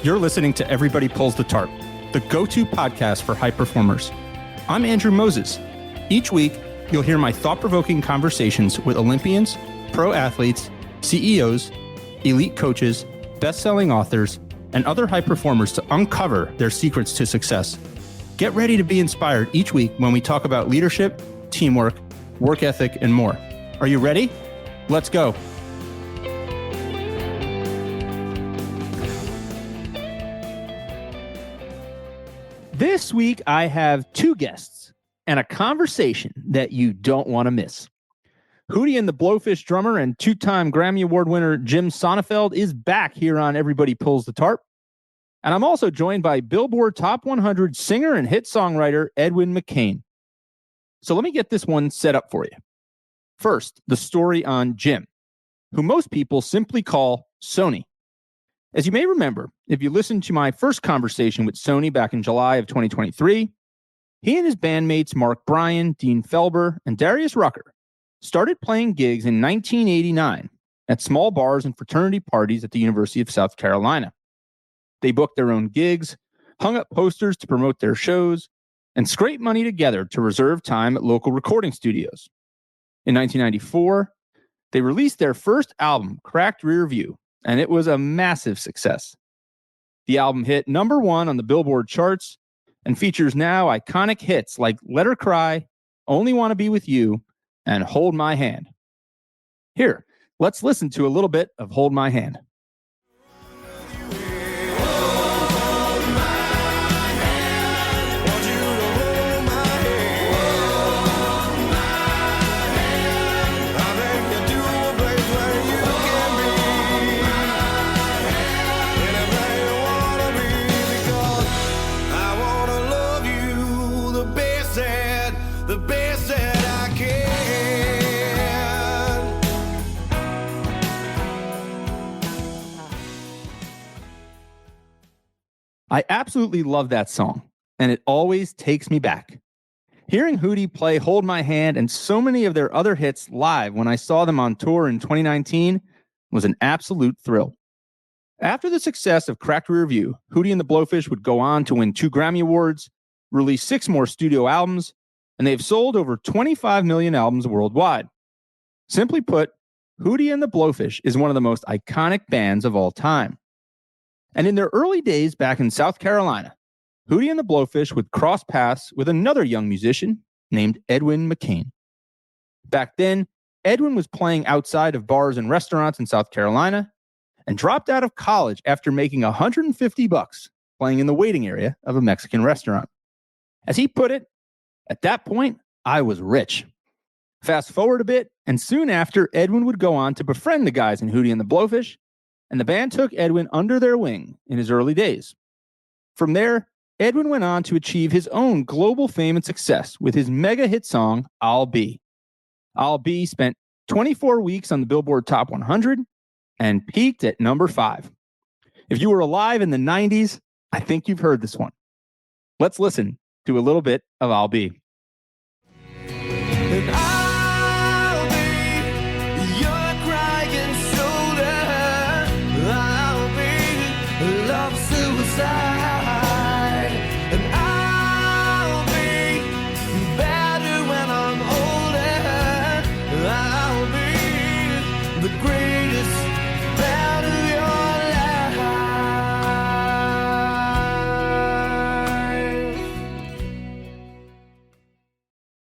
You're listening to Everybody Pulls the Tarp, the go-to podcast for high performers. I'm Andrew Moses. Each week, you'll hear my thought-provoking conversations with Olympians, pro athletes, CEOs, elite coaches, best-selling authors, and other high performers to uncover their secrets to success. Get ready to be inspired each week when we talk about leadership, teamwork, work ethic, and more. Are you ready? Let's go. This week, I have two guests and a conversation that you don't want to miss. Hootie the Blowfish drummer and two-time Grammy Award winner Jim Sonefeld is back here on Everybody Pulls the Tarp. And I'm also joined by Billboard Top 100 singer and hit songwriter Edwin McCain. So let me get this one set up for you. First, the story on Jim, who most people simply call Soni. As you may remember, if you listened to my first conversation with Soni back in July of 2023, he and his bandmates Mark Bryan, Dean Felber, and Darius Rucker started playing gigs in 1989 at small bars and fraternity parties at the University of South Carolina. They booked their own gigs, hung up posters to promote their shows, and scraped money together to reserve time at local recording studios. In 1994, they released their first album, Cracked Rear View, and it was a massive success. The album hit number one on the Billboard charts and features now iconic hits like Let Her Cry, Only Want to Be With You, and Hold My Hand. Here, let's listen to a little bit of Hold My Hand. I absolutely love that song, and it always takes me back. Hearing Hootie play Hold My Hand and so many of their other hits live when I saw them on tour in 2019 was an absolute thrill. After the success of Cracked Rear View, Hootie and the Blowfish would go on to win 2 Grammy Awards, release 6 more studio albums, and they've sold over 25 million albums worldwide. Simply put, Hootie and the Blowfish is one of the most iconic bands of all time. And in their early days back in South Carolina, Hootie and the Blowfish would cross paths with another young musician named Edwin McCain. Back then, Edwin was playing outside of bars and restaurants in South Carolina and dropped out of college after making $150 playing in the waiting area of a Mexican restaurant. As he put it, at that point, I was rich. Fast forward a bit, and soon after, Edwin would go on to befriend the guys in Hootie and the Blowfish, and the band took Edwin under their wing in his early days. From there, Edwin went on to achieve his own global fame and success with his mega hit song, I'll Be. I'll Be spent 24 weeks on the Billboard Top 100 and peaked at number 5. If you were alive in the 90s, I think you've heard this one. Let's listen to a little bit of I'll Be.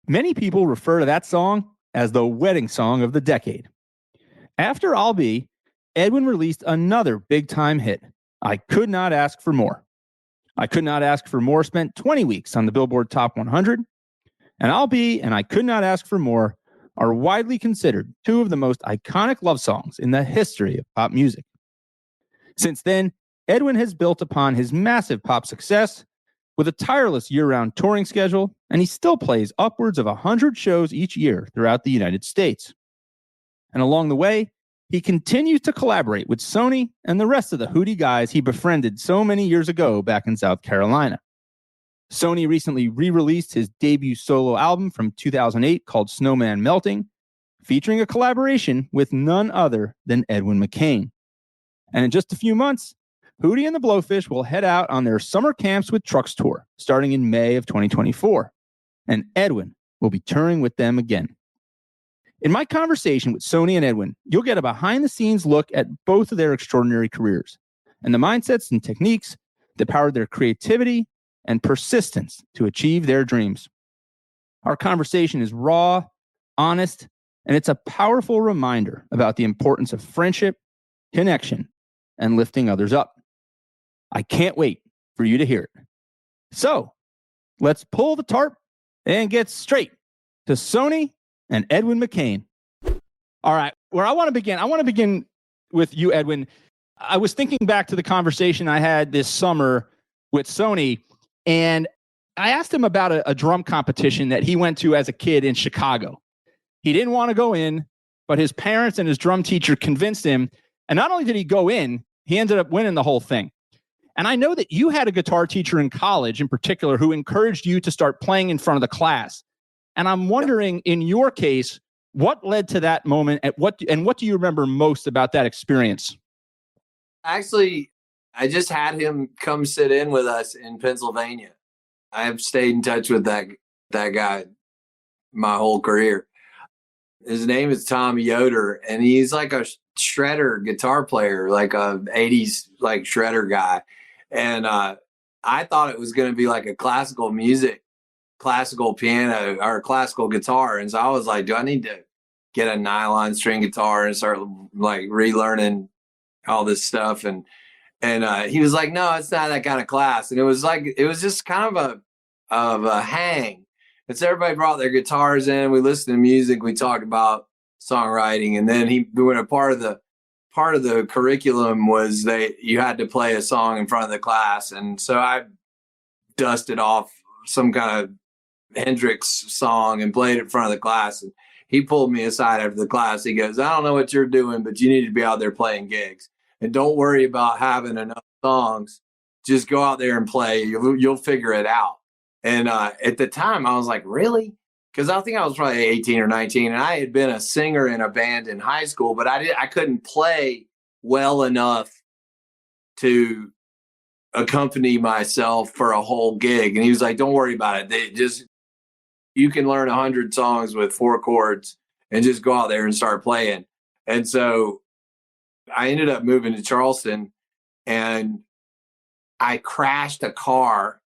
Many people refer to that song as the wedding song of the decade. After I'll Be, Edwin released another big-time hit, I Could Not Ask for More. I Could Not Ask for More spent 20 weeks on the Billboard Top 100, and I'll Be and I Could Not Ask for More are widely considered 2 of the most iconic love songs in the history of pop music. Since then, Edwin has built upon his massive pop success with a tireless year-round touring schedule, and he still plays upwards of 100 shows each year throughout the United States. And along the way, he continues to collaborate with Soni and the rest of the Hootie guys he befriended so many years ago back in South Carolina. Soni recently re-released his debut solo album from 2008 called Snowman Melting, featuring a collaboration with none other than Edwin McCain. And in just a few months, Hootie and the Blowfish will head out on their Summer Camps with Trucks tour starting in May of 2024, and Edwin will be touring with them again. In my conversation with Soni and Edwin, you'll get a behind-the-scenes look at both of their extraordinary careers and the mindsets and techniques that powered their creativity and persistence to achieve their dreams. Our conversation is raw, honest, and it's a powerful reminder about the importance of friendship, connection, and lifting others up. I can't wait for you to hear it. So, let's pull the tarp and get straight to Soni and Edwin McCain. All right, where I want to begin with you, Edwin. I was thinking back to the conversation I had this summer with Soni, and I asked him about a drum competition that he went to as a kid in Chicago. He didn't want to go in, but his parents and his drum teacher convinced him. And not only did he go in, he ended up winning the whole thing. And I know that you had a guitar teacher in college in particular who encouraged you to start playing in front of the class. And I'm wondering, in your case, what led to that moment and what do you remember most about that experience? Actually, I just had him come sit in with us in Pennsylvania. I have stayed in touch with that guy my whole career. His name is Tom Yoder, and he's like a shredder guitar player, like a 80s like shredder guy. And I thought it was going to be like a classical piano or classical guitar. And so I was like, do I need to get a nylon string guitar and start like relearning all this stuff? And he was like, no, it's not that kind of class. And it was just kind of a hang. And so everybody brought their guitars in. We listened to music. We talked about songwriting. And then a part of the curriculum was you had to play a song in front of the class. And so I dusted off some kind of Hendrix song and played it in front of the class. And he pulled me aside after the class. He goes, I don't know what you're doing, but you need to be out there playing gigs. And don't worry about having enough songs. Just go out there and play. You'll figure it out. And at the time, I was like, really? Because I think I was probably 18 or 19, and I had been a singer in a band in high school, but I couldn't play well enough to accompany myself for a whole gig. And he was like, don't worry about it. You can learn 100 songs with 4 chords and just go out there and start playing. And so I ended up moving to Charleston, and I crashed a car,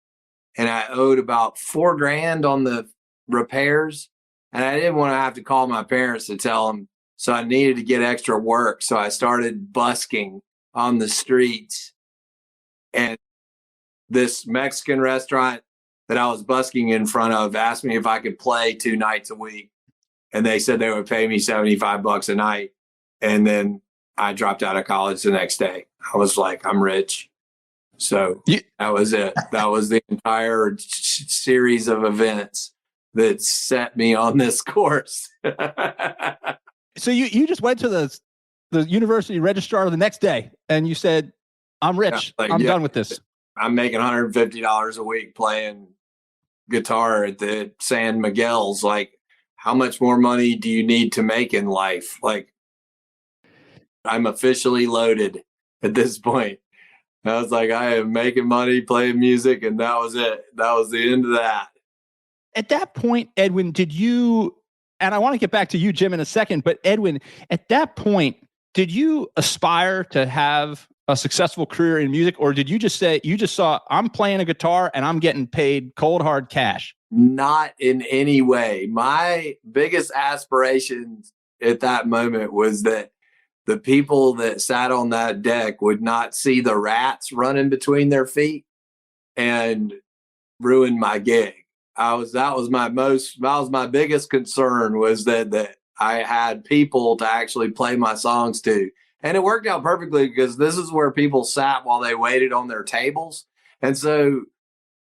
and I owed about $4,000 on the repairs. And I didn't want to have to call my parents to tell them. So I needed to get extra work. So I started busking on the streets. And this Mexican restaurant that I was busking in front of asked me if I could play 2 nights a week. And they said they would pay me $75 a night. And then I dropped out of college the next day. I was like, I'm rich. So that was it. That was the entire series of events that set me on this course. So you just went to the university registrar the next day and you said, I'm rich. I'm done with this. I'm making $150 a week playing guitar at the San Miguel's. Like, how much more money do you need to make in life? Like, I'm officially loaded at this point. I was like, I am making money playing music, and that was it. That was the end of that. At that point, Edwin, did you, and I want to get back to you, Jim, in a second, but Edwin, at that point, did you aspire to have a successful career in music, or did you just say, you just saw, I'm playing a guitar and I'm getting paid cold hard cash? Not in any way. My biggest aspiration at that moment was that the people that sat on that deck would not see the rats running between their feet and ruin my gig. That was my biggest concern, was that I had people to actually play my songs to. And it worked out perfectly, because this is where people sat while they waited on their tables. And so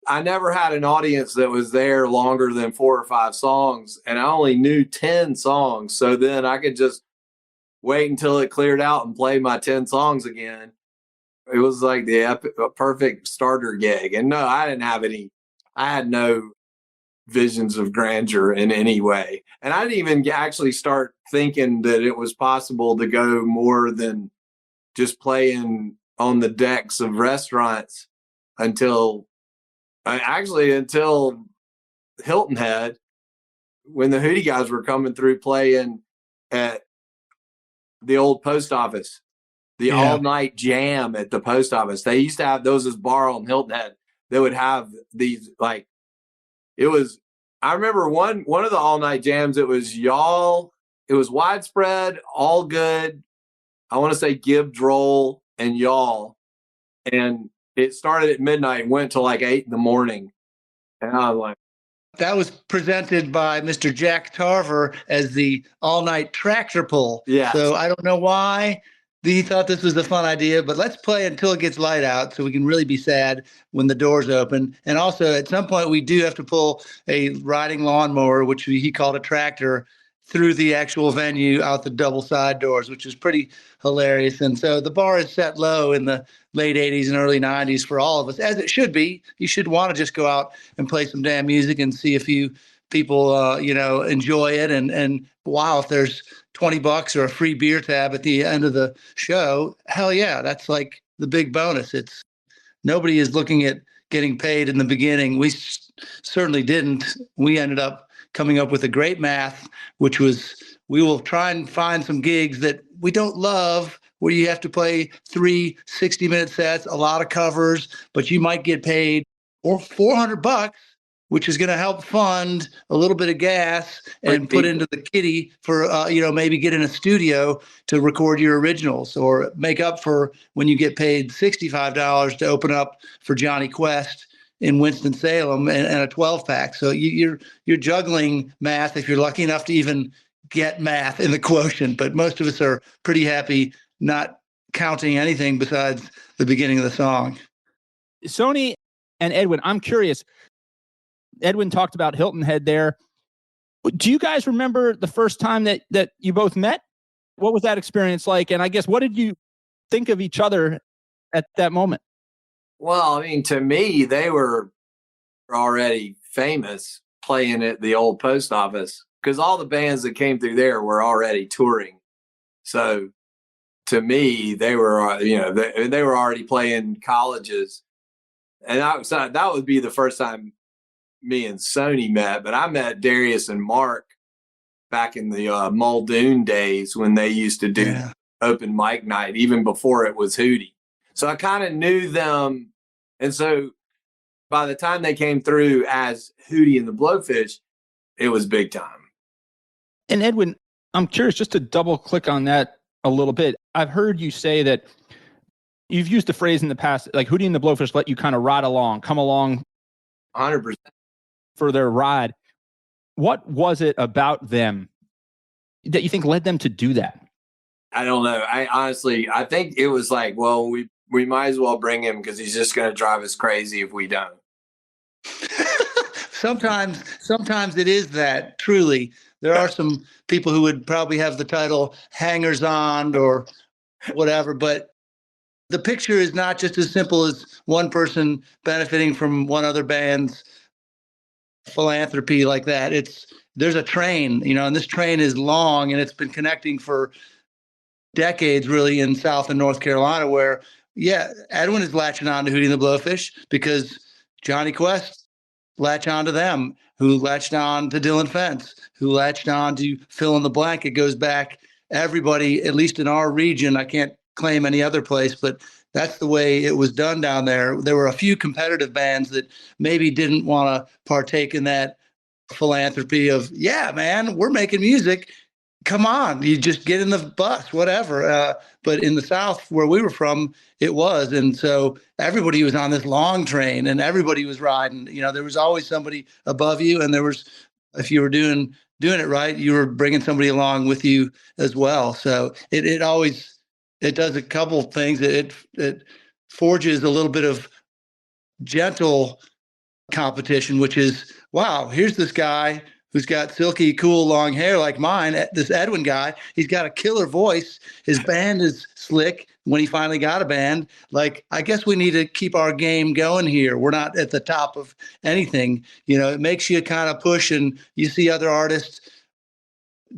I never had an audience that was there longer than 4 or 5 songs. And I only knew 10 songs. So then I could just wait until it cleared out and play my 10 songs again. It was like the perfect starter gig. And no, I had no visions of grandeur in any way. And I didn't even actually start thinking that it was possible to go more than just playing on the decks of restaurants until Hilton Head, when the Hootie guys were coming through playing at the old post office, the all night jam at the post office. They used to have those as bar on Hilton Head. They would have these, like, it was, I remember one of the all night jams. It was y'all. It was Widespread, All Good. I want to say Gib Droll and y'all. And it started at midnight and went till like 8 a.m. And I was like, that was presented by Mr. Jack Tarver as the all-night tractor pull. Yeah. So I don't know why he thought this was a fun idea, but let's play until it gets light out so we can really be sad when the doors open. And also, at some point, we do have to pull a riding lawnmower, which he called a tractor, through the actual venue out the double side doors, which is pretty hilarious. And so the bar is set low in the late 80s and early 90s for all of us, as it should be. You should want to just go out and play some damn music and see a few people, enjoy it. And wow, if there's $20 or a free beer tab at the end of the show, hell yeah, that's like the big bonus. Nobody is looking at getting paid in the beginning. We certainly didn't. We ended up coming up with a great math, which was, we will try and find some gigs that we don't love, where you have to play 3 60-minute sets, a lot of covers, but you might get paid or $400, which is going to help fund a little bit of gas and put into the kitty for, maybe get in a studio to record your originals, or make up for when you get paid $65 to open up for Johnny Quest in Winston-Salem and a 12-pack. So you're juggling math if you're lucky enough to even get math in the quotient. But most of us are pretty happy not counting anything besides the beginning of the song. Soni and Edwin, I'm curious. Edwin talked about Hilton Head there. Do you guys remember the first time that you both met? What was that experience like? And I guess, what did you think of each other at that moment? Well, I mean, to me, they were already famous playing at the old post office, because all the bands that came through there were already touring. So to me, they were, they were already playing colleges. And that would be the first time me and Soni met. But I met Darius and Mark back in the Muldoon days, when they used to do open mic night, even before it was Hootie. So I kind of knew them. And so by the time they came through as Hootie and the Blowfish, it was big time. And Edwin, I'm curious, just to double click on that a little bit. I've heard you say that you've used the phrase in the past, like Hootie and the Blowfish let you kind of ride along, come along 100% for their ride. What was it about them that you think led them to do that? I don't know. I think it was like, well, we might as well bring him, because he's just going to drive us crazy if we don't. Sometimes it is that, truly. There are some people who would probably have the title hangers on or whatever, but the picture is not just as simple as one person benefiting from one other band's philanthropy like that. There's a train, and this train is long, and it's been connecting for decades, really, in South and North Carolina, where, Edwin is latching on to Hootie and the Blowfish because Johnny Quest latched on to them, who latched on to Dylan Fence, who latched on to fill in the blank. It goes back, everybody, at least in our region. I can't claim any other place, but that's the way it was done down there. There were a few competitive bands that maybe didn't want to partake in that philanthropy of, man, we're making music. Come on, you just get in the bus, whatever. But in the South, where we were from, it was. And so everybody was on this long train, and everybody was riding. There was always somebody above you. And there was, if you were doing it right, you were bringing somebody along with you as well. So it always, it does a couple things. It forges a little bit of gentle competition, which is, wow, here's this guy who's got silky, cool, long hair like mine, this Edwin guy. He's got a killer voice. His band is slick when he finally got a band. Like, I guess we need to keep our game going here. We're not at the top of anything. It makes you kind of push, and you see other artists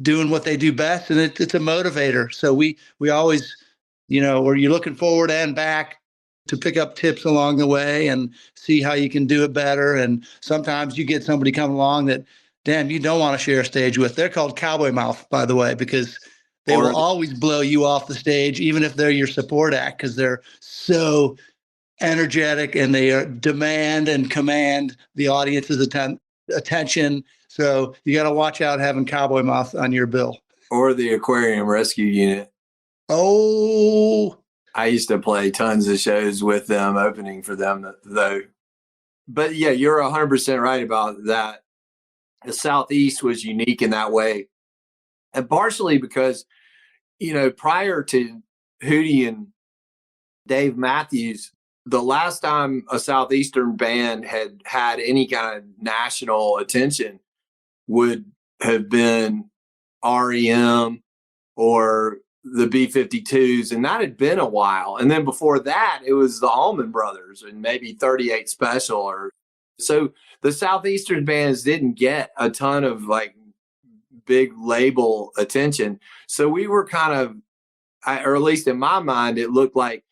doing what they do best, and it's a motivator. So we always where you're looking forward and back to pick up tips along the way and see how you can do it better. And sometimes you get somebody come along that, damn, you don't want to share a stage with. They're called cowboy mouth, by the way, because they will always blow you off the stage, even if they're your support act, because they're so energetic and they demand and command the audience's attention. So you got to watch out having cowboy mouth on your bill. Or the aquarium rescue unit. Oh, I used to play tons of shows with them, opening for them, though. But yeah, you're 100% right about that. The Southeast was unique in that way. And partially because, prior to Hootie and Dave Matthews, the last time a Southeastern band had any kind of national attention would have been REM or the B-52s, and that had been a while. And then before that, it was the Allman Brothers and maybe 38 Special. So the Southeastern bands didn't get a ton of like big label attention. So we were kind of, or at least in my mind, it looked like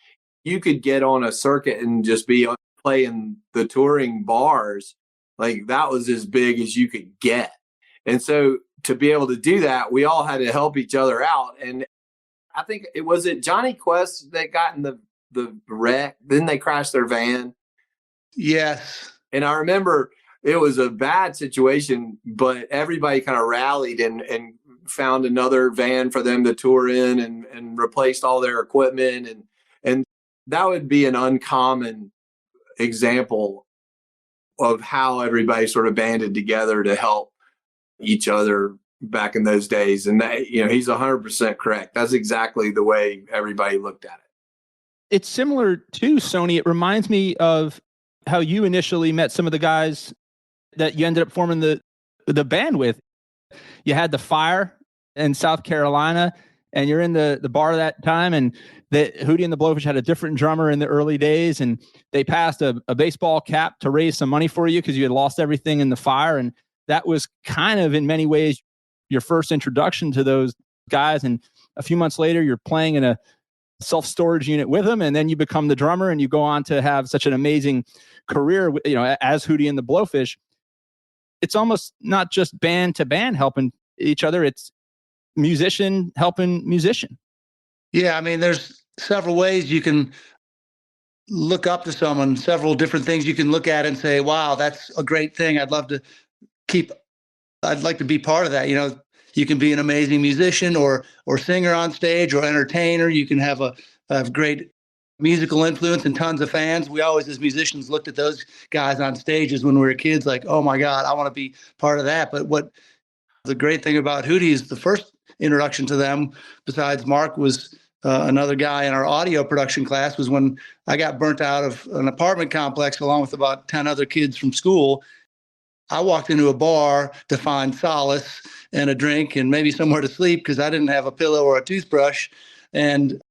you could get on a circuit and just be playing the touring bars. Like that was as big as you could get. And so to be able to do that, we all had to help each other out. And I think it was Johnny Quest that got in the wreck. Then they crashed their van. Yes. And I remember it was a bad situation, but everybody kind of rallied and found another van for them to tour in and replaced all their equipment. And that would be an uncommon example of how everybody sort of banded together to help each other back in those days. And that, he's 100% correct. That's exactly the way everybody looked at it. It's similar to Soni. It reminds me of how you initially met some of the guys that you ended up forming the band with. You had the Fire in South Carolina, and you're in the bar that time, and Hootie and the Blowfish had a different drummer in the early days, and they passed a baseball cap to raise some money for you because you had lost everything in the fire. And that was kind of, in many ways, your first introduction to those guys. And a few months later, you're playing in a self-storage unit with them, and then you become the drummer, and you go on to have such an amazing career, as Hootie and the Blowfish. It's almost not just band to band helping each other. It's musician helping musician. Yeah. I mean, there's several ways you can look up to someone, several different things you can look at and say, wow, that's a great thing. I'd like to be part of that. You can be an amazing musician or singer on stage or entertainer. You can have a great musical influence and tons of fans. We always, as musicians, looked at those guys on stages when we were kids, like, oh my God, I want to be part of that. But what the great thing about Hootie is the first introduction to them, besides Mark, was another guy in our audio production class, was when I got burnt out of an apartment complex along with about 10 other kids from school. I walked into a bar to find solace and a drink and maybe somewhere to sleep because I didn't have a pillow or a toothbrush. And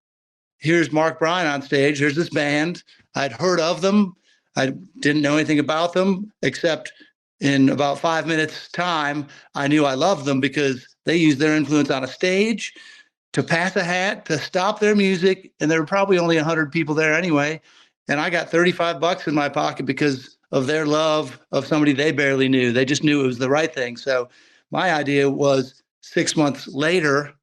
here's Mark Bryan on stage. Here's this band. I'd heard of them. I didn't know anything about them, except in about 5 minutes time, I knew I loved them because they used their influence on a stage to pass a hat, to stop their music. And there were probably only 100 people there anyway. And I got $35 in my pocket because of their love of somebody they barely knew. They just knew it was the right thing. So my idea was 6 months later,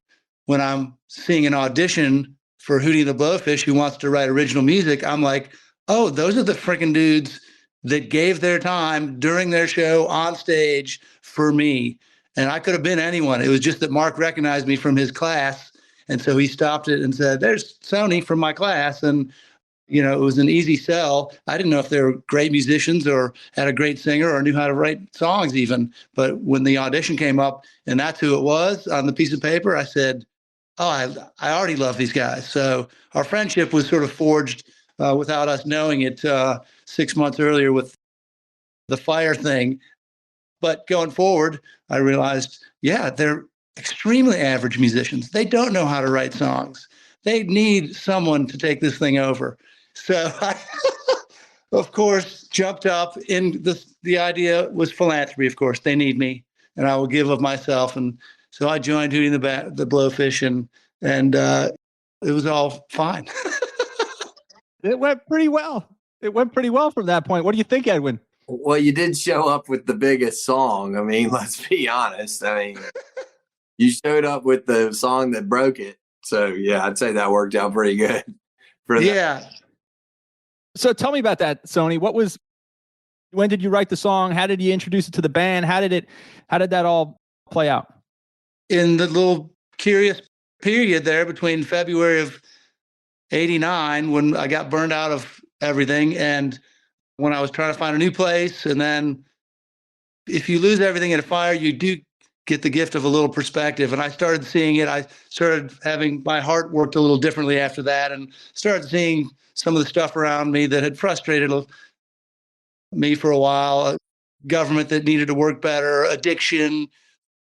when I'm seeing an audition for Hootie the Blowfish, who wants to write original music, I'm like, oh, those are the freaking dudes that gave their time during their show on stage for me. And I could have been anyone. It was just that Mark recognized me from his class. And so he stopped it and said, there's Soni from my class. And, it was an easy sell. I didn't know if they were great musicians or had a great singer or knew how to write songs even. But when the audition came up and that's who it was on the piece of paper, I said, oh, I already love these guys. So our friendship was sort of forged without us knowing it 6 months earlier with the Fire thing. But going forward, I realized, yeah, they're extremely average musicians. They don't know how to write songs. They need someone to take this thing over. So I, of course, jumped up in the idea was philanthropy. Of course, they need me and I will give of myself. And so I joined Hootie the Blowfish and it was all fine. It went pretty well. It went pretty well from that point. What do you think, Edwin? Well, you did show up with the biggest song. I mean, let's be honest. I mean, you showed up with the song that broke it. So yeah, I'd say that worked out pretty good for that. Yeah. So tell me about that, Soni. When did you write the song? How did you introduce it to the band? How did that all play out? In the little curious period there between February of 89, when I got burned out of everything, and when I was trying to find a new place. And then if you lose everything in a fire, you do get the gift of a little perspective. And I started seeing it. I started having my heart worked a little differently after that, and started seeing some of the stuff around me that had frustrated me for a while. Government that needed to work better, addiction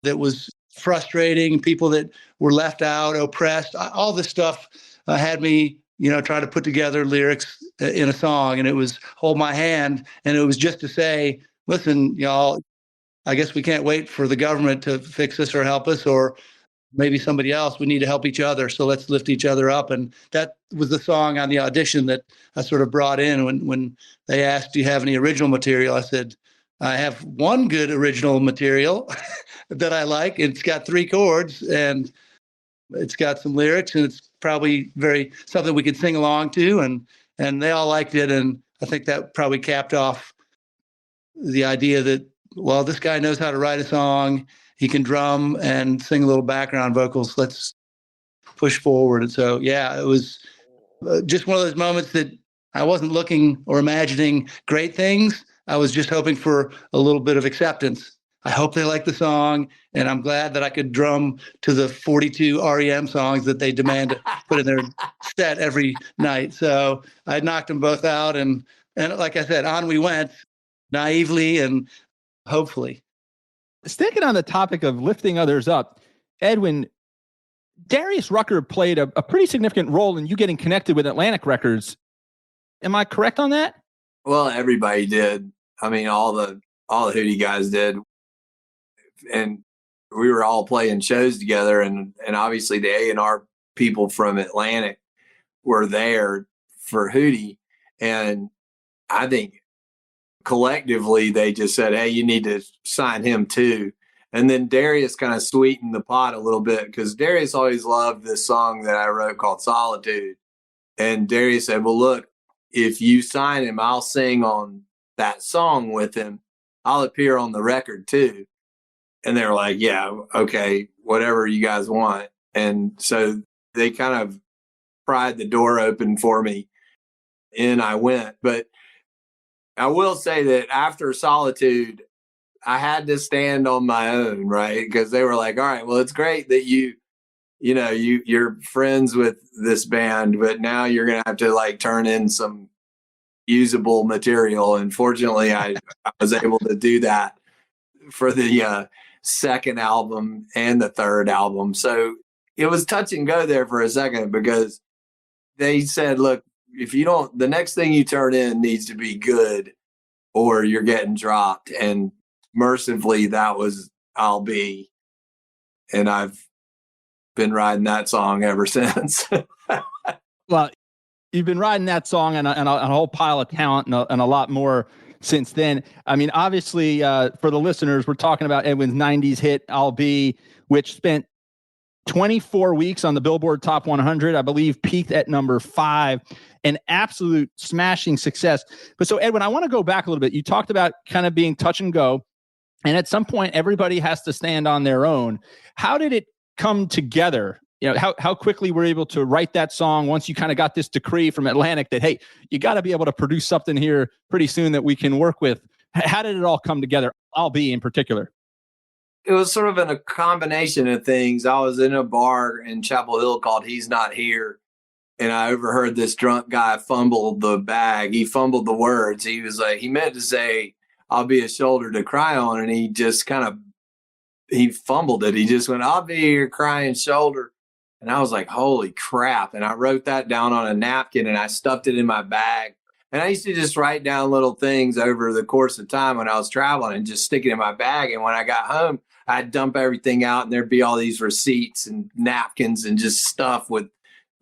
that was frustrating, people that were left out, oppressed. All this stuff had me, try to put together lyrics in a song. And it was Hold My Hand. And it was just to say, listen, y'all, I guess we can't wait for the government to fix us or help us, or maybe somebody else. We need to help each other. So let's lift each other up. And that was the song on the audition that I sort of brought in when they asked, do you have any original material? I said, I have one good original material that I like. It's got 3 chords and it's got some lyrics, and it's probably something we could sing along to. And they all liked it. And I think that probably capped off the idea that, well, this guy knows how to write a song. He can drum and sing a little background vocals. Let's push forward. And so, yeah, it was just one of those moments that I wasn't looking or imagining great things. I was just hoping for a little bit of acceptance. I hope they like the song, and I'm glad that I could drum to the 42 REM songs that they demand to put in their set every night. So I knocked them both out, and like I said, on we went, naively and hopefully. Sticking on the topic of lifting others up, Edwin, Darius Rucker played a pretty significant role in you getting connected with Atlantic Records. Am I correct on that? Well, everybody did. I mean, all the Hootie guys did. And we were all playing shows together, and obviously the A&R people from Atlantic were there for Hootie. And I think collectively they just said, hey, you need to sign him too. And then Darius kind of sweetened the pot a little bit, because Darius always loved this song that I wrote called Solitude. And Darius said, well, look, if you sign him, I'll sing on that song with him. I'll appear on the record too. And they were like, yeah, okay, whatever you guys want. And so they kind of pried the door open for me. In I went. But I will say that after Solitude, I had to stand on my own, right? Because they were like, all right, well, it's great that you're friends with this band, but now you're going to have to like turn in some usable material. And fortunately, I was able to do that for the second album and the third album. So it was touch and go there for a second, because they said, look, if you don't, the next thing you turn in needs to be good or you're getting dropped. And mercifully, that was I'll Be. And I've been riding that song ever since. Well, you've been riding that song and a whole pile of talent and a lot more since then. I mean, obviously, for the listeners, we're talking about Edwin's 90s hit, I'll Be, which spent 24 weeks on the Billboard Top 100, I believe peaked at number 5, an absolute smashing success. But so, Edwin, I want to go back a little bit. You talked about kind of being touch and go, and at some point, everybody has to stand on their own. How did it come together? How quickly were you able to write that song once you kind of got this decree from Atlantic that, hey, you got to be able to produce something here pretty soon that we can work with? How did it all come together? I'll Be in particular. It was sort of a combination of things. I was in a bar in Chapel Hill called He's Not Here, and I overheard this drunk guy fumble the bag. He fumbled the words. He was like, he meant to say, I'll be a shoulder to cry on, and he just he fumbled it. He just went, I'll be your crying shoulder. And I was like, holy crap. And I wrote that down on a napkin and I stuffed it in my bag. And I used to just write down little things over the course of time when I was traveling and just stick it in my bag. And when I got home, I'd dump everything out and there'd be all these receipts and napkins and just stuff with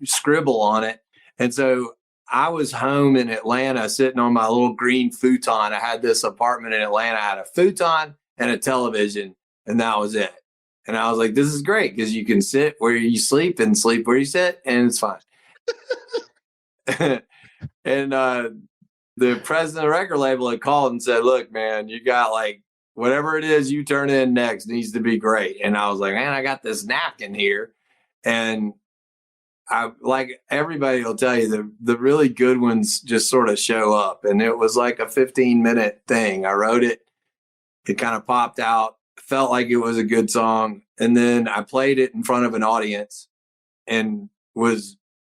scribble on it. And so I was home in Atlanta sitting on my little green futon. I had this apartment in Atlanta. I had a futon and a television, and that was it. And I was like, this is great because you can sit where you sleep and sleep where you sit, and it's fine. And the president of the record label had called and said, look, man, you got like whatever it is you turn in next needs to be great. And I was like, man, I got this napkin here. And I, like everybody will tell you, the really good ones just sort of show up. And it was like a 15-minute thing. I wrote it. It kind of popped out, felt like it was a good song. And then I played it in front of an audience and was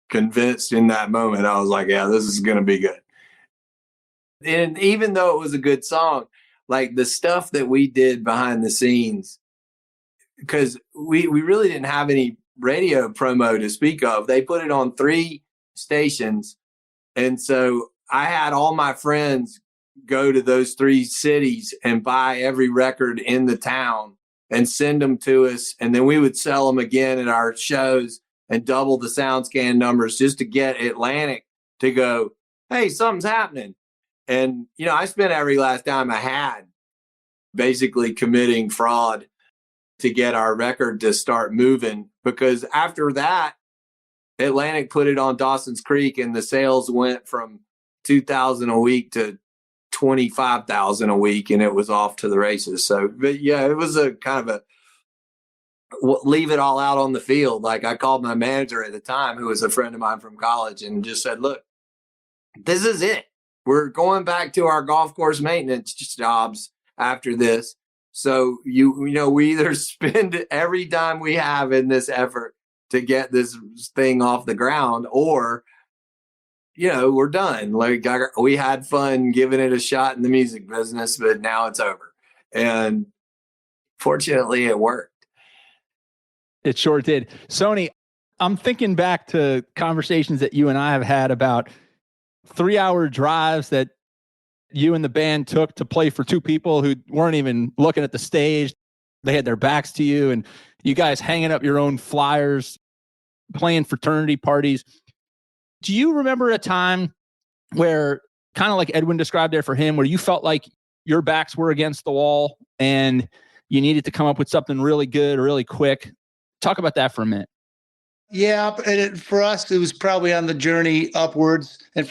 convinced in that moment. I was like, yeah, this is going to be good. And even though it was a good song, like the stuff that we did behind the scenes, because we really didn't have any radio promo to speak of. They put it on 3 stations. And so I had all my friends go to those 3 cities and buy every record in the town and send them to us. And then we would sell them again at our shows and double the SoundScan numbers just to get Atlantic to go, hey, something's happening. And, you know, I spent every last dime I had basically committing fraud to get our record to start moving, because after that, Atlantic put it on Dawson's Creek and the sales went from 2,000 a week to 25,000 a week, and it was off to the races. So, but yeah, it was a kind of a leave it all out on the field. Like I called my manager at the time, who was a friend of mine from college, and just said, look, this is it. We're going back to our golf course maintenance jobs after this. So you know, we either spend every dime we have in this effort to get this thing off the ground, or, you know, we're done. Like we had fun giving it a shot in the music business, but now it's over. And fortunately it worked. It sure did. Soni, I'm thinking back to conversations that you and I have had about 3-hour drives that you and the band took to play for 2 people who weren't even looking at the stage. They had their backs to you, and you guys hanging up your own flyers, playing fraternity parties. Do you remember a time where, kind of like Edwin described there for him, where you felt like your backs were against the wall and you needed to come up with something really good, really quick? Talk about that for a minute. Yeah, and for us, it was probably on the journey upwards. And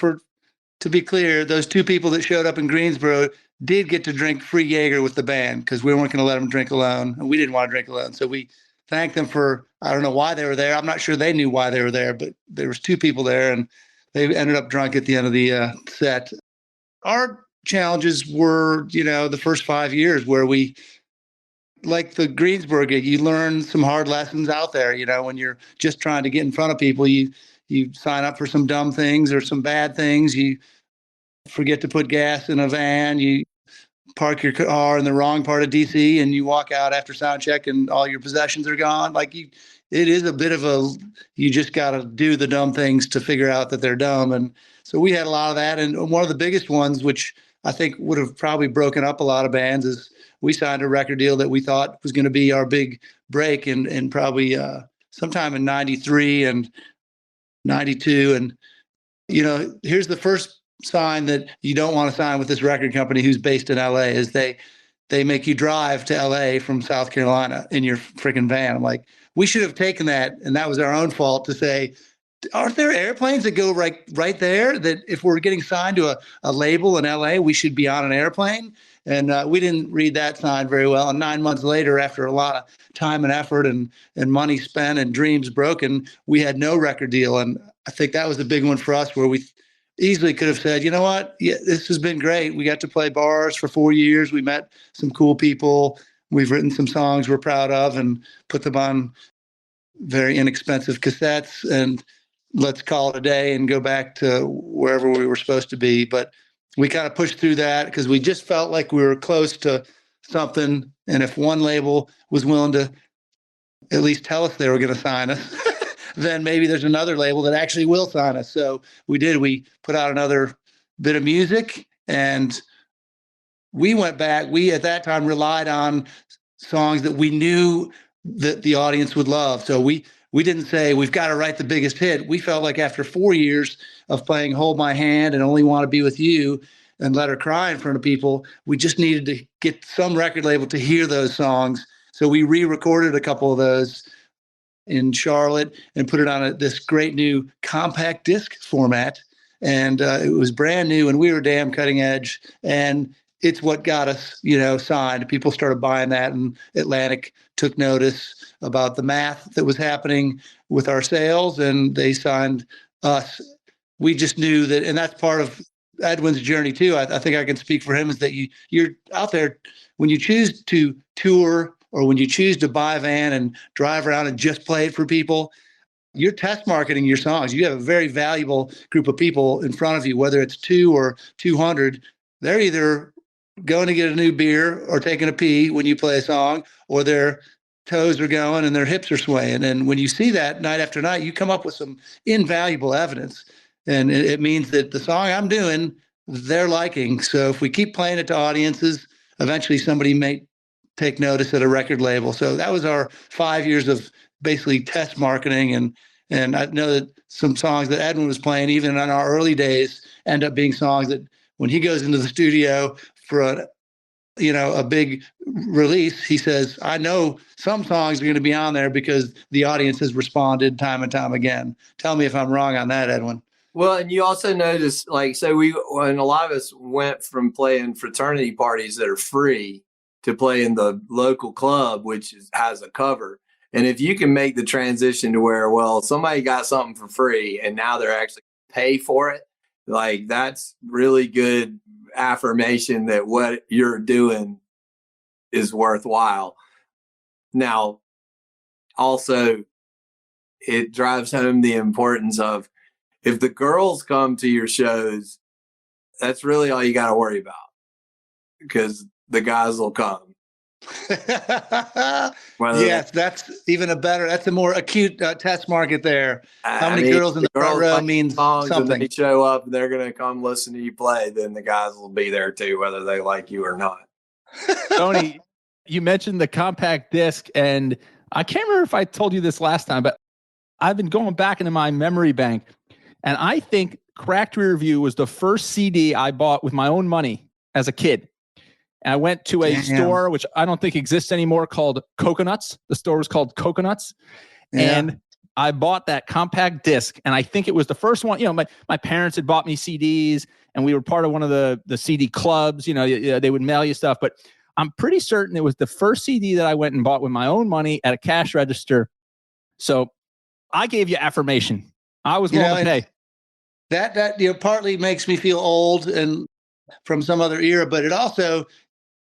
to be clear, those 2 people that showed up in Greensboro did get to drink free Jaeger with the band, because we weren't going to let them drink alone, and we didn't want to drink alone. So we thanked them for, I don't know why they were there. I'm not sure they knew why they were there, but there was 2 people there, and they ended up drunk at the end of the set. Our challenges were, you know, the first 5 years where we, like the Greensboro gig, you learn some hard lessons out there. You know, when you're just trying to get in front of people, you sign up for some dumb things or some bad things. You forget to put gas in a van. You park your car in the wrong part of DC, and you walk out after sound check and all your possessions are gone. Like it is a bit of you just got to do the dumb things to figure out that they're dumb. And so we had a lot of that. And one of the biggest ones, which I think would have probably broken up a lot of bands, is we signed a record deal that we thought was going to be our big break, and probably sometime in 93 and 92. And, you know, here's the first sign that you don't want to sign with this record company who's based in LA, is they make you drive to LA from South Carolina in your freaking van. I'm like, we should have taken that, and that was our own fault, to say, aren't there airplanes that go right there, that if we're getting signed to a label in LA, we should be on an airplane? And we didn't read that sign very well. And 9 months later, after a lot of time and effort and money spent and dreams broken, we had no record deal. And I think that was a big one for us, where we easily could have said, you know what, yeah, this has been great. We got to play bars for 4 years. We met some cool people. We've written some songs we're proud of and put them on very inexpensive cassettes, and let's call it a day and go back to wherever we were supposed to be. But we kind of pushed through that because we just felt like we were close to something. And if one label was willing to at least tell us they were going to sign us, then maybe there's another label that actually will sign us. So we did. We put out another bit of music, and we went back. We, at that time, relied on songs that we knew that the audience would love. So we we didn't say we've got to write the biggest hit. We felt like after 4 years of playing Hold My Hand and Only Want to Be With You and Let Her Cry in front of people, we just needed to get some record label to hear those songs. So we re-recorded a couple of those in Charlotte and put it on this great new compact disc format. And it was brand new, and we were damn cutting edge. And it's what got us, signed. People started buying that, and Atlantic took notice about the math that was happening with our sales, and they signed us. We just knew that, and that's part of Edwin's journey too. I think I can speak for him, is that you're out there when you choose to tour or when you choose to buy a van and drive around and just play it for people. You're test marketing your songs. You have a very valuable group of people in front of you, whether it's 2 or 200. They're either going to get a new beer or taking a pee when you play a song, or their toes are going and their hips are swaying. And when you see that night after night, you come up with some invaluable evidence. And it means that the song I'm doing, they're liking. So if we keep playing it to audiences, eventually somebody may take notice at a record label. So that was our 5 years of basically test marketing. And I know that some songs that Edwin was playing, even in our early days, end up being songs that when he goes into the studio for a big release, he says, I know some songs are going to be on there because the audience has responded time and time again. Tell me if I'm wrong on that, Edwin. Well, and you also notice, when a lot of us went from playing fraternity parties that are free to play in the local club, which has a cover. And if you can make the transition to where, well, somebody got something for free and now they're actually pay for it, like that's really good affirmation that what you're doing is worthwhile. Now, also, it drives home the importance of, if the girls come to your shows, that's really all you got to worry about, because the guys will come. Yes, that's a more acute test market there. How many girls in the front row means something. If they show up and they're going to come listen to you play, then the guys will be there too, whether they like you or not. Soni, you mentioned the compact disc, and I can't remember if I told you this last time, but I've been going back into my memory bank, and I think Cracked Rear View was the first CD I bought with my own money as a kid. And I went to a store, which I don't think exists anymore, called Coconuts. The store was called Coconuts. Yeah. And I bought that compact disc. And I think it was the first one. My parents had bought me CDs, and we were part of one of the CD clubs. They would mail you stuff. But I'm pretty certain it was the first CD that I went and bought with my own money at a cash register. So I gave you affirmation. I was willing to pay. That partly makes me feel old and from some other era, but it also,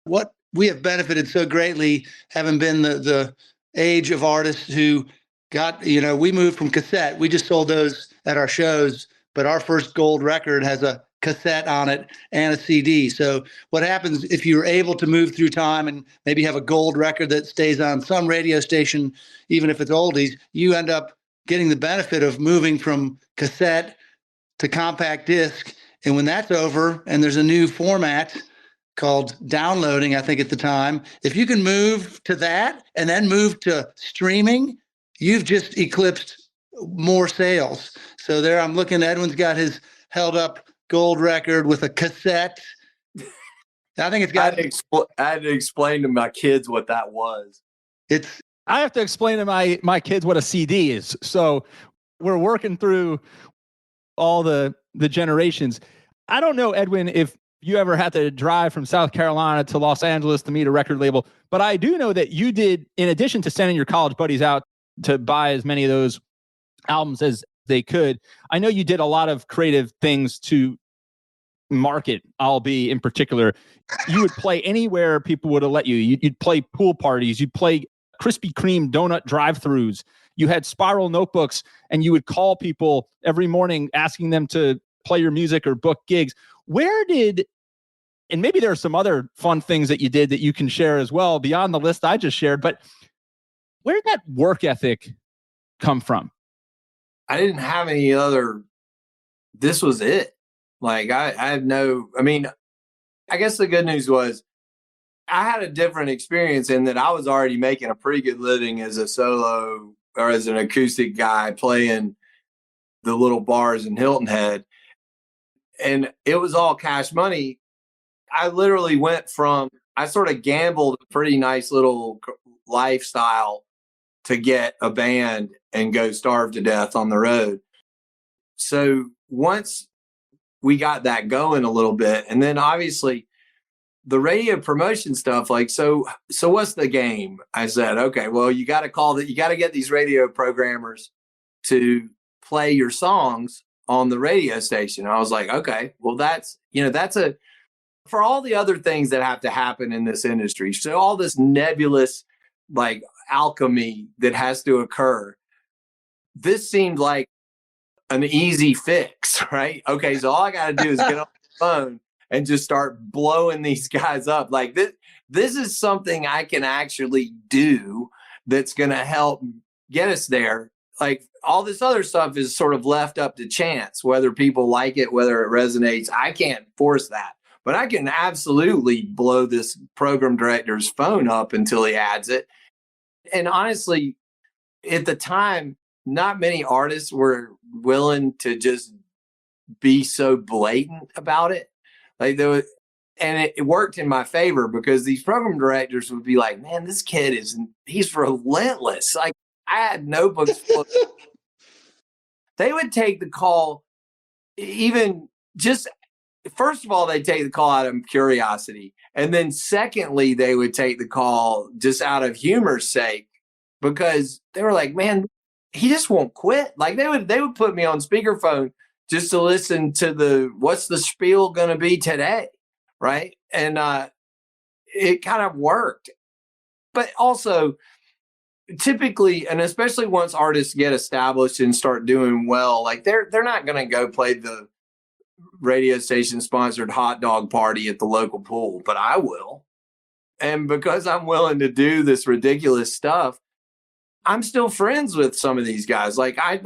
what we have benefited so greatly, having been the age of artists who got, we moved from cassette. We just sold those at our shows, but our first gold record has a cassette on it and a CD. So what happens if you're able to move through time and maybe have a gold record that stays on some radio station, even if it's oldies, you end up getting the benefit of moving from cassette to compact disc. And when that's over and there's a new format called downloading, I think at the time, if you can move to that and then move to streaming, you've just eclipsed more sales. So there I'm looking, Edwin's got his held up gold record with a cassette. I think it's got... I had to explain to my kids what that was. I have to explain to my kids what a CD is. So we're working through all the generations. I don't know, Edwin, if you ever had to drive from South Carolina to Los Angeles to meet a record label, but I do know that you did, in addition to sending your college buddies out to buy as many of those albums as they could, I know you did a lot of creative things to market I'll Be in particular. You would play anywhere people would have let you. You'd play pool parties. You'd play Krispy Kreme donut drive-thrus. You had spiral notebooks, and you would call people every morning asking them to play your music or book gigs. And maybe there are some other fun things that you did that you can share as well beyond the list I just shared, but where did that work ethic come from? I didn't have any other, this was it. Like I guess the good news was I had a different experience in that I was already making a pretty good living as a solo or as an acoustic guy playing the little bars in Hilton Head. And it was all cash money. I literally I sort of gambled a pretty nice little lifestyle to get a band and go starve to death on the road. So once we got that going a little bit, and then obviously the radio promotion stuff, like, so what's the game? I said, okay, well, you got to get these radio programmers to play your songs on the radio station. I was like, okay, well, that's for all the other things that have to happen in this industry. So all this nebulous, like, alchemy that has to occur. This seemed like an easy fix, right? Okay, so all I got to do is get on the phone and just start blowing these guys up. Like, this is something I can actually do that's going to help get us there. Like, all this other stuff is sort of left up to chance, whether people like it, whether it resonates. I can't force that, but I can absolutely blow this program director's phone up until he adds it. And honestly, at the time, not many artists were willing to just be so blatant about it. Like, and it worked in my favor, because these program directors would be like, man, this kid he's relentless. Like, I had notebooks full. They would take the call, even just, first of all, they take the call out of curiosity. And then secondly, they would take the call just out of humor's sake, because they were like, man, he just won't quit. Like, they would put me on speakerphone just to listen to what's the spiel going to be today. Right. And it kind of worked. But also, typically, and especially once artists get established and start doing well, like, they're not going to go play the radio station sponsored hot dog party at the local pool, but I will. And because I'm willing to do this ridiculous stuff, I'm still friends with some of these guys. Like, I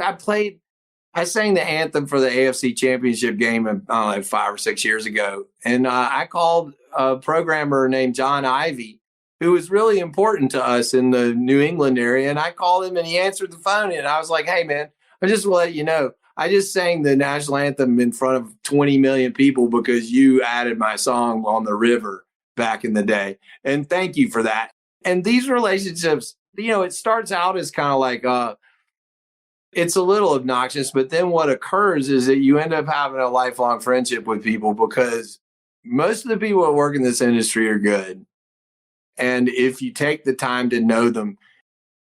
sang the anthem for the AFC Championship game 5 or 6 years ago. And I called a programmer named John Ivey, who was really important to us in the New England area. And I called him and he answered the phone. And I was like, hey, man, I just want to let you know, I just sang the national anthem in front of 20 million people because you added my song on the river back in the day. And thank you for that. And these relationships, it starts out as kind of like, it's a little obnoxious, but then what occurs is that you end up having a lifelong friendship with people, because most of the people that work in this industry are good. And if you take the time to know them,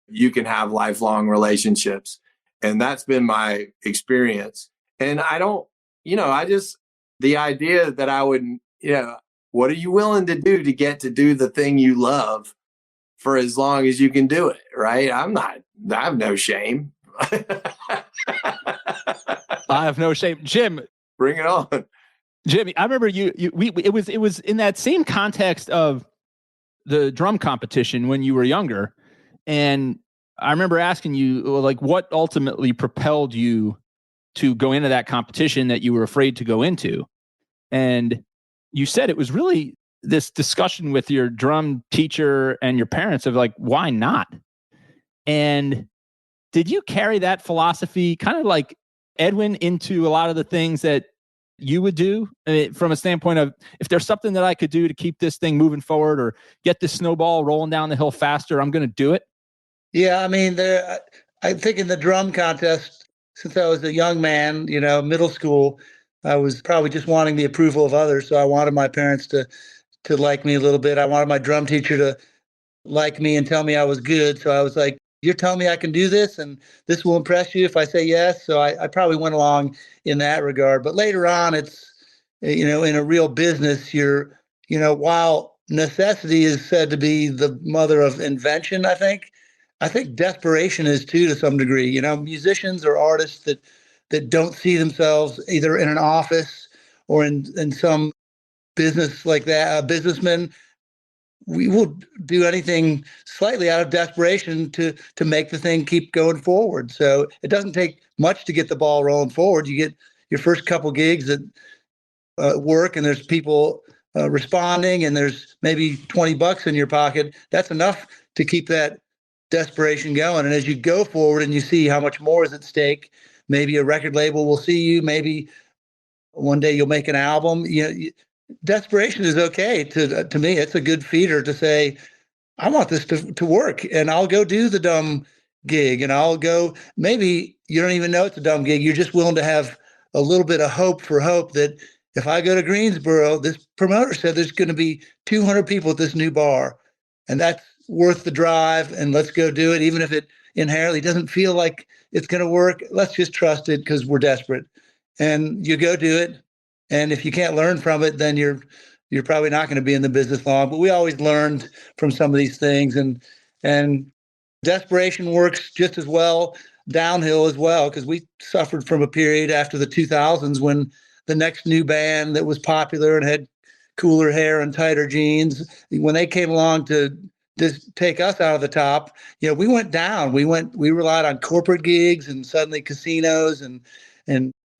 you can have lifelong relationships. And that's been my experience. And the idea that I would, what are you willing to do to get to do the thing you love for as long as you can do it, right? I have no shame. I have no shame. Jim, bring it on. Jimmy, I remember it was in that same context of the drum competition when you were younger. And I remember asking you, like, what ultimately propelled you to go into that competition that you were afraid to go into? And you said it was really this discussion with your drum teacher and your parents of, like, why not? And did you carry that philosophy kind of like Edwin into a lot of the things that you would do? I mean, from a standpoint of, if there's something that I could do to keep this thing moving forward or get this snowball rolling down the hill faster, I'm going to do it. Yeah, I mean, I think in the drum contest, since I was a young man, middle school, I was probably just wanting the approval of others. So I wanted my parents to like me a little bit. I wanted my drum teacher to like me and tell me I was good. So I was like, you're telling me I can do this and this will impress you if I say yes. So I probably went along in that regard. But later on, it's, in a real business, while necessity is said to be the mother of invention, I think desperation is too, to some degree. Musicians or artists that don't see themselves either in an office or in some business like that, businessmen, we will do anything slightly out of desperation to make the thing keep going forward. So it doesn't take much to get the ball rolling forward. You get your first couple gigs that work, and there's people responding, and there's maybe $20 in your pocket. That's enough to keep that desperation going. And as you go forward and you see how much more is at stake, maybe a record label will see you, maybe one day you'll make an album. Desperation is okay. To me, it's a good feeder to say, I want this to work, and I'll go do the dumb gig, and I'll go. Maybe you don't even know it's a dumb gig. You're just willing to have a little bit of hope that if I go to Greensboro, this promoter said there's going to be 200 people at this new bar, and that's worth the drive, and let's go do it, even if it inherently doesn't feel like it's going to work. Let's just trust it because we're desperate, and you go do it. And if you can't learn from it, then you're probably not going to be in the business long. But we always learned from some of these things, and desperation works just as well downhill as well, because we suffered from a period after the 2000s when the next new band that was popular and had cooler hair and tighter jeans, when they came along to just take us out of the top, we went down. We relied on corporate gigs and suddenly casinos and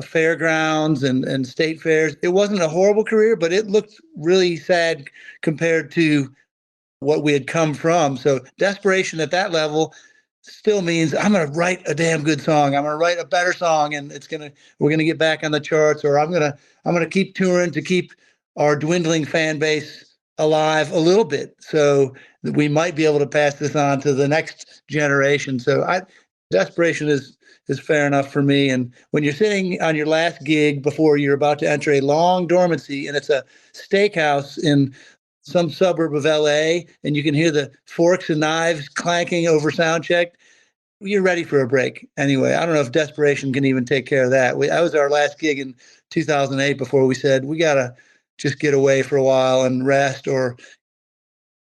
fairgrounds and state fairs. It wasn't a horrible career, but it looked really sad compared to what we had come from. So desperation at that level still means I'm going to write a damn good song. I'm going to write a better song, and we're going to get back on the charts, or I'm going to keep touring to keep our dwindling fan base alive a little bit, so that we might be able to pass this on to the next generation. So desperation is fair enough for me. And when you're sitting on your last gig before you're about to enter a long dormancy, and it's a steakhouse in some suburb of LA, and you can hear the forks and knives clanking over sound check, you're ready for a break. Anyway, I don't know if desperation can even take care of that. That was our last gig in 2008 before we said, we got to just get away for a while and rest or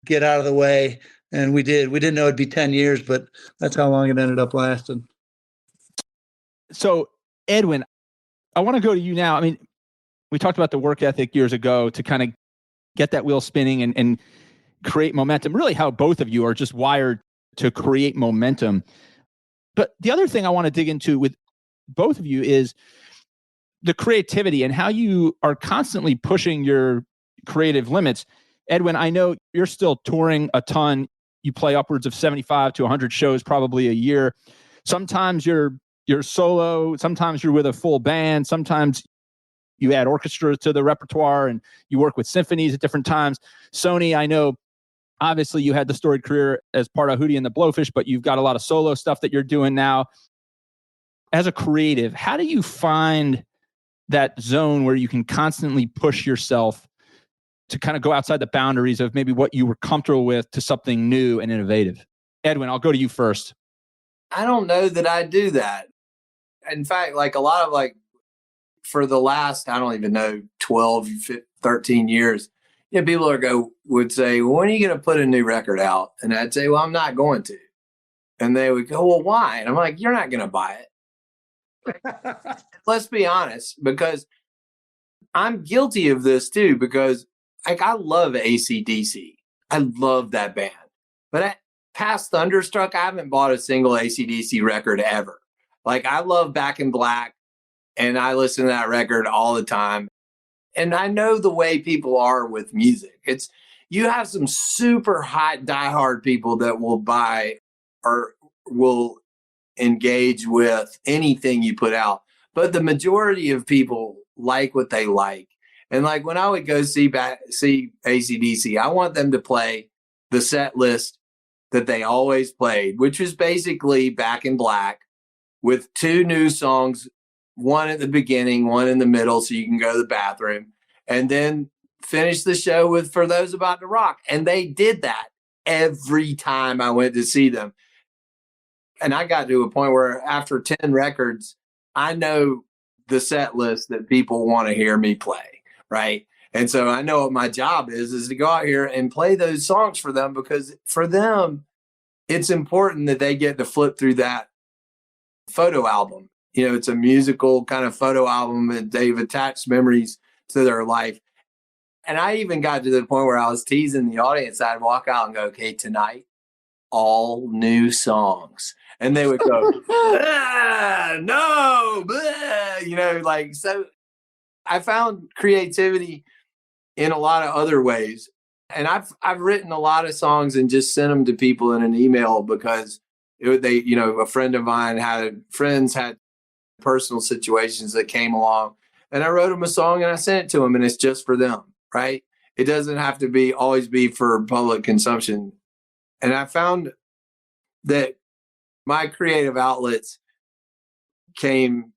get out of the way. And we did. We didn't know it'd be 10 years, but that's how long it ended up lasting. So, Edwin, I want to go to you now. I mean, we talked about the work ethic years ago to kind of get that wheel spinning and create momentum, really how both of you are just wired to create momentum. But the other thing I want to dig into with both of you is the creativity and how you are constantly pushing your creative limits. Edwin, I know you're still touring a ton. You play upwards of 75 to 100 shows probably a year. Sometimes you're solo, sometimes you're with a full band, sometimes you add orchestra to the repertoire and you work with symphonies at different times. Soni, I know obviously you had the storied career as part of Hootie and the Blowfish, but you've got a lot of solo stuff that you're doing now. As a creative, how do you find that zone where you can constantly push yourself to kind of go outside the boundaries of maybe what you were comfortable with to something new and innovative? Edwin, I'll go to you first. I don't know that I do that. In fact, like a lot of for the last, I don't even know, 12, 13 years, people would say, well, when are you going to put a new record out? And I'd say, well, I'm not going to. And they would go, well, why? And I'm like, you're not going to buy it. Let's be honest, because I'm guilty of this too, because I love AC/DC. I love that band. But past Thunderstruck, I haven't bought a single AC/DC record ever. I love Back in Black, and I listen to that record all the time. And I know the way people are with music. You have some super hot diehard people that will buy or will engage with anything you put out. But the majority of people like what they like. And when I would go see AC/DC, I want them to play the set list that they always played, which was basically Back in Black with 2 new songs, one at the beginning, one in the middle, so you can go to the bathroom, and then finish the show with For Those About to Rock. And they did that every time I went to see them. And I got to a point where after 10 records, I know the set list that people want to hear me play, right? And so I know what my job is to go out here and play those songs for them, because for them, it's important that they get to flip through that photo album. It's a musical kind of photo album that they've attached memories to their life. And I even got to the point where I was teasing the audience. I'd walk out and go, okay, tonight, all new songs. And they would go, no, so I found creativity in a lot of other ways. And I've written a lot of songs and just sent them to people in an email because a friend of mine had personal situations that came along, and I wrote them a song and I sent it to them, and it's just for them, right? It doesn't have to always be for public consumption. And I found that my creative outlets came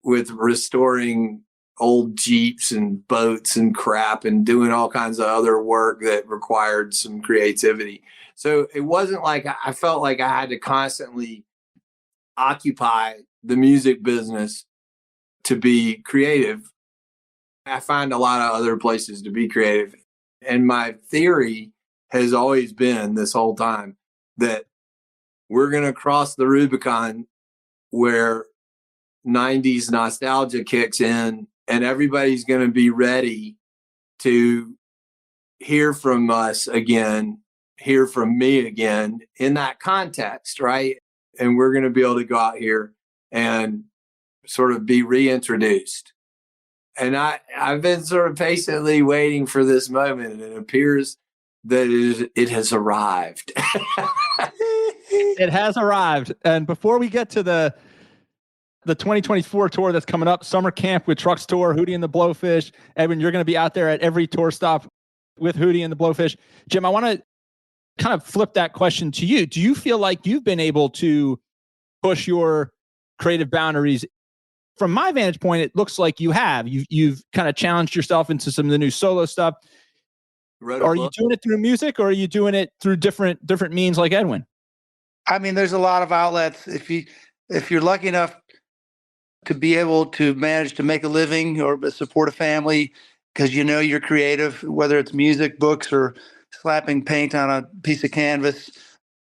with restoring old Jeeps and boats and crap and doing all kinds of other work that required some creativity. So it wasn't like I felt like I had to constantly occupy the music business to be creative. I find a lot of other places to be creative. And my theory has always been this whole time that we're going to cross the Rubicon where 90s nostalgia kicks in, and everybody's going to be ready to hear from us again, hear from me again in that context, right? And we're going to be able to go out here and sort of be reintroduced. And I've been sort of patiently waiting for this moment, and it appears that it has arrived. It has arrived. And before we get to the 2024 tour that's coming up, Summer Camp with Trucks Tour, Hootie and the Blowfish. Edwin, you're going to be out there at every tour stop with Hootie and the Blowfish. Jim, I want to kind of flip that question to you. Do you feel like you've been able to push your creative boundaries? From my vantage point, it looks like you have. You've kind of challenged yourself into some of the new solo stuff. Are you doing it through music, or are you doing it through different means like Edwin? I mean, there's a lot of outlets. If you're lucky enough to be able to manage to make a living or support a family because you're creative, whether it's music, books, or slapping paint on a piece of canvas,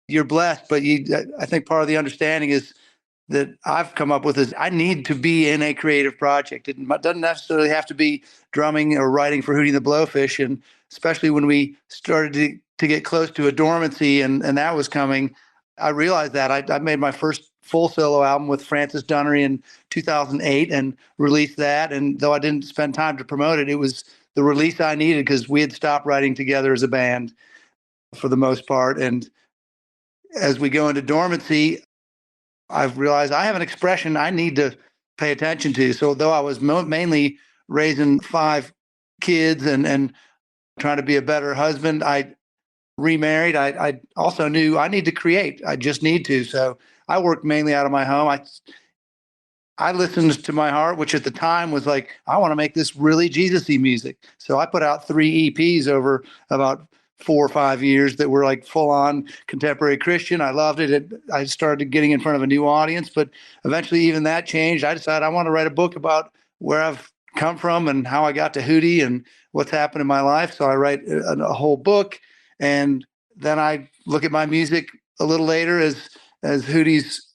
you're blessed. But I think part of the understanding is that I've come up with is I need to be in a creative project. It doesn't necessarily have to be drumming or writing for Hootie the Blowfish. And especially when we started to get close to a dormancy and that was coming, I realized that I made my first full solo album with Francis Dunnery in 2008 and released that. And though I didn't spend time to promote it, it was the release I needed because we had stopped writing together as a band for the most part. And as we go into dormancy, I've realized I have an expression I need to pay attention to. So though I was mainly raising 5 kids and trying to be a better husband, I remarried. I also knew I need to create. I just need to. So I worked mainly out of my home. I listened to my heart, which at the time was like, I want to make this really Jesus-y music. So I put out 3 EPs over about 4 or 5 years that were like full on contemporary Christian. I loved it. I started getting in front of a new audience, but eventually even that changed. I decided I want to write a book about where I've come from and how I got to Hootie and what's happened in my life. So I write a whole book, and then I look at my music a little later as Hootie's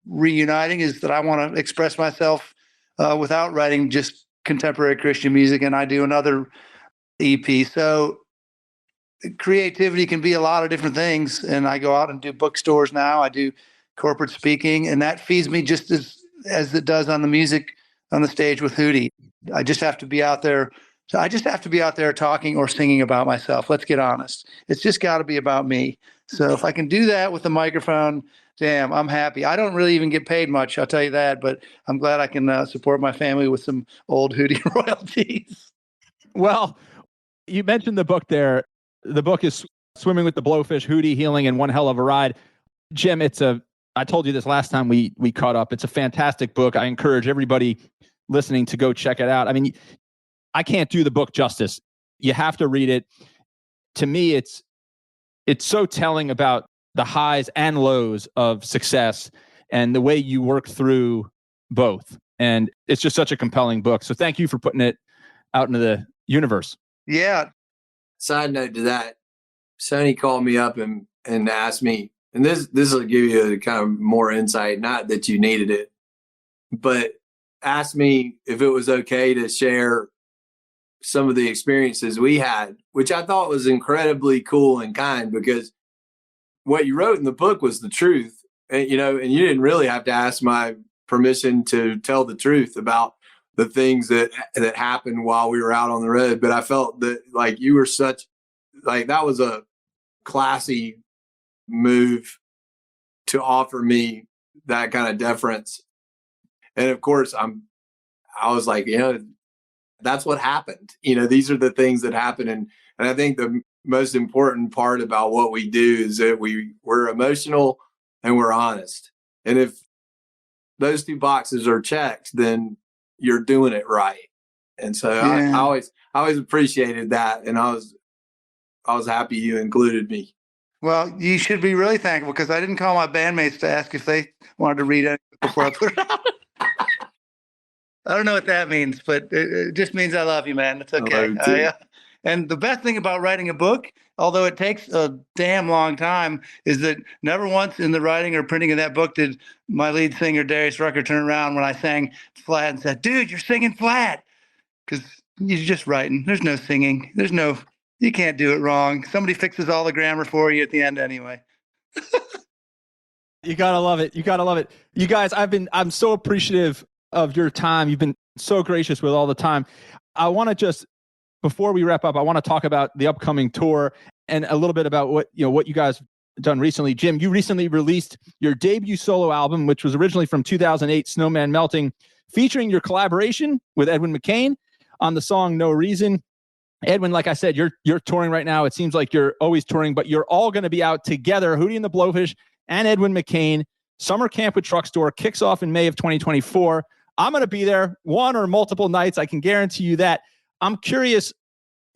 reuniting, is that I want to express myself without writing just contemporary Christian music, and I do another EP. So creativity can be a lot of different things, and I go out and do bookstores now. I do corporate speaking, and that feeds me just as it does on the music on the stage with Hootie. I just have to be out there. So I just have to be out there talking or singing about myself. Let's get honest. It's just got to be about me. So if I can do that with the microphone, damn, I'm happy. I don't really even get paid much, I'll tell you that, but I'm glad I can support my family with some old Hootie royalties. Well, you mentioned the book there. The book is Swimming with the Blowfish, Hootie, Healing, and One Hell of a Ride. Jim, I told you this last time we caught up. It's a fantastic book. I encourage everybody listening to go check it out. I mean, I can't do the book justice. You have to read it. To me, it's so telling about the highs and lows of success and the way you work through both. And it's just such a compelling book. So thank you for putting it out into the universe. Yeah. Side note to that, Soni called me up and asked me, and this will give you a kind of more insight, not that you needed it, but asked me if it was okay to share some of the experiences we had, which I thought was incredibly cool and kind, because what you wrote in the book was the truth. And, and you didn't really have to ask my permission to tell the truth about the things that happened while we were out on the road. But I felt that like you were such like that was a classy move to offer me that kind of deference. And of course, I was like, that's what happened. These are the things that happen. And I think the most important part about what we do is that we're emotional and we're honest. And if those two boxes are checked, then you're doing it right. And so I always appreciated that. And I was happy you included me. Well, you should be really thankful because I didn't call my bandmates to ask if they wanted to read it before I put it out. I don't know what that means, but it just means I love you, man. It's okay. And the best thing about writing a book, although it takes a damn long time, is that never once in the writing or printing of that book did my lead singer, Darius Rucker, turn around when I sang flat and said, dude, you're singing flat. Because you're just writing. There's no singing. You can't do it wrong. Somebody fixes all the grammar for you at the end anyway. You gotta love it. You gotta love it. You guys, I'm so appreciative of your time. You've been so gracious with all the time. I want to just, before we wrap up, I want to talk about the upcoming tour and a little bit about what you guys have done recently. Jim, you recently released your debut solo album, which was originally from 2008, Snowman Melting, featuring your collaboration with Edwin McCain on the song No Reason. Edwin, like I said, you're touring right now. It seems like you're always touring, but you're all going to be out together. Hootie and the Blowfish and Edwin McCain. Summer Camp with Truck Store kicks off in May of 2024. I'm going to be there one or multiple nights. I can guarantee you that. I'm curious,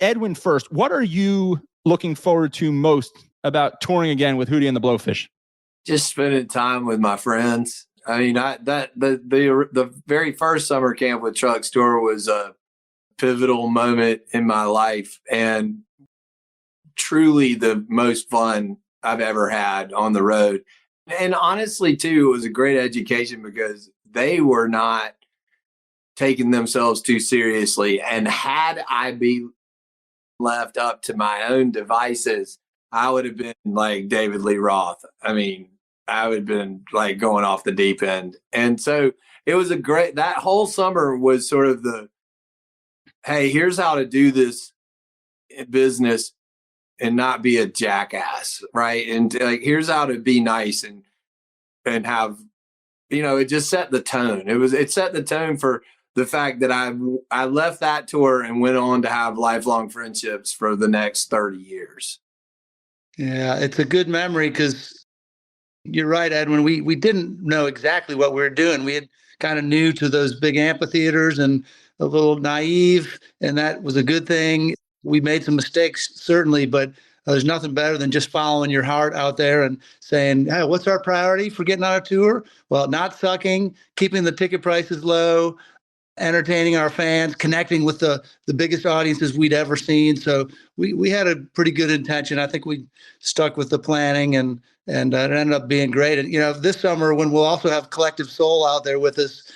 Edwin, first, what are you looking forward to most about touring again with Hootie and the Blowfish? Just spending time with my friends. I mean, the very first Summer Camp with Truck Store was a pivotal moment in my life and truly the most fun I've ever had on the road. And honestly, too, it was a great education because they were not taking themselves too seriously. And had I been left up to my own devices, I would have been like David Lee Roth. I mean, I would have been like going off the deep end. And so it was that whole summer was sort of hey, here's how to do this business and not be a jackass, right? And like, here's how to be nice and have, it just set the tone. It set the tone for the fact that I left that tour and went on to have lifelong friendships for the next 30 years. Yeah, it's a good memory because you're right, Edwin. We didn't know exactly what we were doing. We had kind of new to those big amphitheaters and a little naive, and that was a good thing. We made some mistakes, certainly, but there's nothing better than just following your heart out there and saying, hey, what's our priority for getting on a tour? Well, not sucking, keeping the ticket prices low, entertaining our fans, connecting with the biggest audiences we'd ever seen. So we had a pretty good intention. I think we stuck with the planning and it ended up being great. And, this summer when we'll also have Collective Soul out there with us,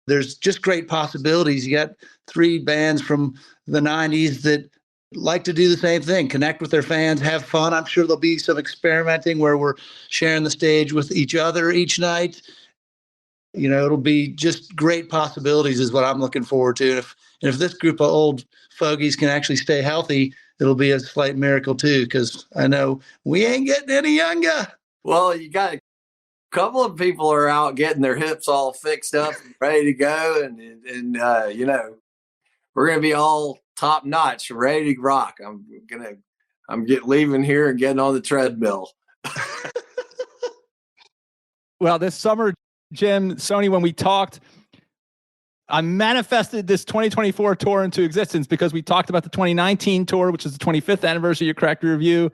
there's just great possibilities. You got 3 bands from the 90s that like to do the same thing, connect with their fans, have fun. I'm sure there'll be some experimenting where we're sharing the stage with each other each night. It'll be just great possibilities is what I'm looking forward to. And if this group of old fogies can actually stay healthy, it'll be a slight miracle too, because I know we ain't getting any younger. Well, you got a couple of people are out getting their hips all fixed up and ready to go. And we're going to be all top notch, ready to rock. I'm leaving here and getting on the treadmill. Well, this summer, Jim, Soni, when we talked, I manifested this 2024 tour into existence because we talked about the 2019 tour, which is the 25th anniversary of Cracked Review.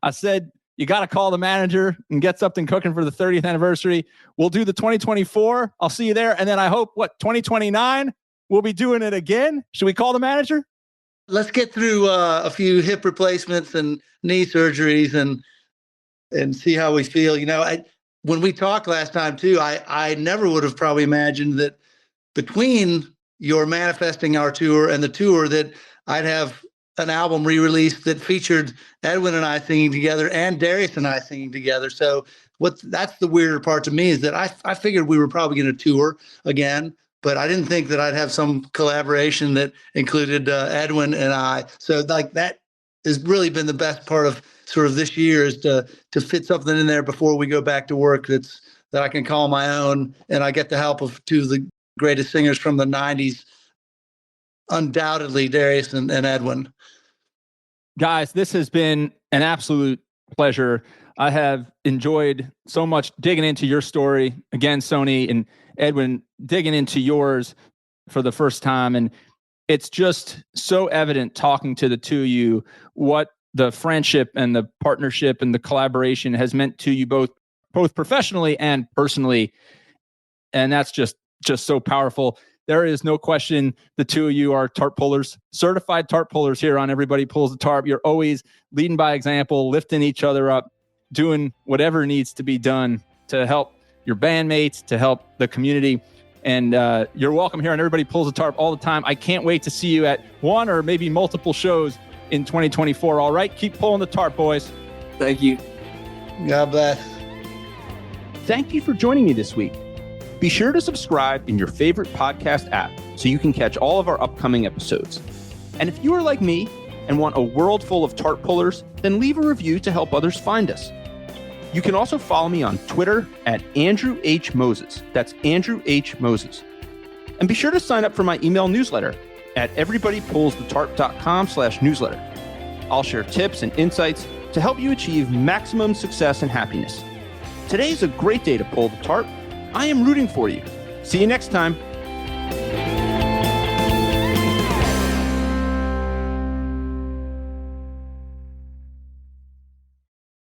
I said, you got to call the manager and get something cooking for the 30th anniversary. We'll do the 2024. I'll see you there. And then I hope 2029, we'll be doing it again. Should we call the manager? Let's get through a few hip replacements and knee surgeries and see how we feel. When we talked last time too, I never would have probably imagined that between your manifesting our tour and the tour that I'd have an album re-released that featured Edwin and I singing together and Darius and I singing together. So that's the weirder part to me is that I figured we were probably going to tour again, but I didn't think that I'd have some collaboration that included Edwin and I. So like that has really been the best part of sort of this year, is to fit something in there before we go back to work that I can call my own, and I get the help of two of the greatest singers from the 90s, undoubtedly Darius and Edwin. Guys, this has been an absolute pleasure. I have enjoyed so much digging into your story. Again, Soni and Edwin, digging into yours for the first time. And it's just so evident talking to the two of you what the friendship and the partnership and the collaboration has meant to you both professionally and personally. And that's just so powerful. There is no question the two of you are tarp pullers, certified tarp pullers here on Everybody Pulls the Tarp. You're always leading by example, lifting each other up, doing whatever needs to be done to help your bandmates, to help the community. And you're welcome here on Everybody Pulls the Tarp all the time. I can't wait to see you at one or maybe multiple shows in 2024. All right, keep pulling the tarp, boys. Thank you. God bless. Thank you for joining me this week. Be sure to subscribe in your favorite podcast app so you can catch all of our upcoming episodes. And if you are like me and want a world full of tarp pullers, then leave a review to help others find us. You can also follow me on Twitter at Andrew H. Moses. That's Andrew H. Moses. And be sure to sign up for my email newsletter at everybodypullsthetarp.com/newsletter. I'll share tips and insights to help you achieve maximum success and happiness. Today is a great day to pull the tarp. I am rooting for you. See you next time.